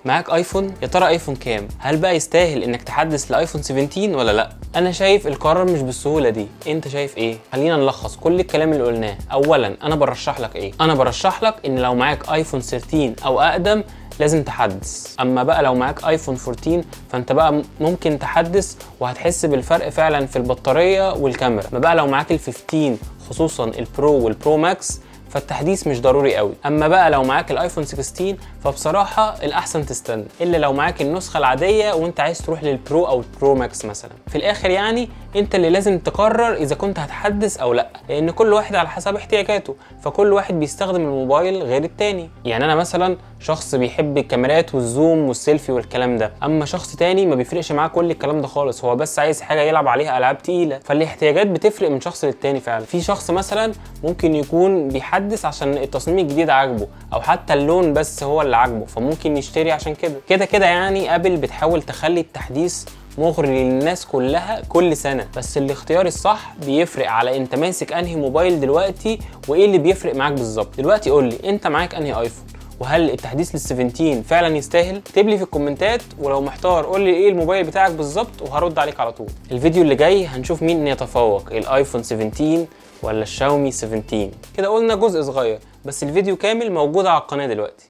معاك ايفون؟ يا ترى ايفون كام؟ هل بقى يستاهل انك تحدث لايفون 17 ولا لا؟ انا شايف القرار مش بالسهوله دي، انت شايف ايه؟ خلينا نلخص كل الكلام اللي قلناه. اولا انا برشح لك ايه؟ انا برشح لك ان لو معاك ايفون 13 او اقدم لازم تحدث. اما بقى لو معاك ايفون 14 فانت بقى ممكن تحدث وهتحس بالفرق فعلا في البطاريه والكاميرا. ما بقى لو معاك ال 15 خصوصا البرو والبرو ماكس فالتحديث مش ضروري قوي. اما بقى لو معاك الايفون 16 فبصراحه الاحسن تستنى، الا لو معاك النسخه العاديه وانت عايز تروح للبرو او البرو ماكس مثلا. في الاخر يعني انت اللي لازم تقرر اذا كنت هتحدث او لا، لان كل واحد على حسب احتياجاته، فكل واحد بيستخدم الموبايل غير التاني. يعني انا مثلا شخص بيحب الكاميرات والزوم والسيلفي والكلام ده، اما شخص تاني ما بيفرقش معاه كل الكلام ده خالص، هو بس عايز حاجه يلعب عليها العاب تقيله. فالاحتياجات بتفرق من شخص للتاني فعلا. في شخص مثلا ممكن يكون بيحدث عشان التصميم الجديد عاجبه، او حتى اللون بس هو اللي عاجبه، فممكن يشتري عشان كده يعني. ابل بتحاول تخلي التحديث مغري للناس كلها كل سنه، بس الاختيار الصح بيفرق على انت ماسك انهي موبايل دلوقتي وايه اللي بيفرق معاك بالظبط. دلوقتي قول لي انت معاك انهي ايفون، وهل التحديث لل17 فعلا يستاهل؟ اكتب لي في الكومنتات، ولو محتار قول لي ايه الموبايل بتاعك بالظبط وهرد عليك على طول. الفيديو اللي جاي هنشوف مين يتفوق، الايفون 17 ولا الشاومي 17. كده قلنا جزء صغير، بس الفيديو كامل موجود على القناه دلوقتي.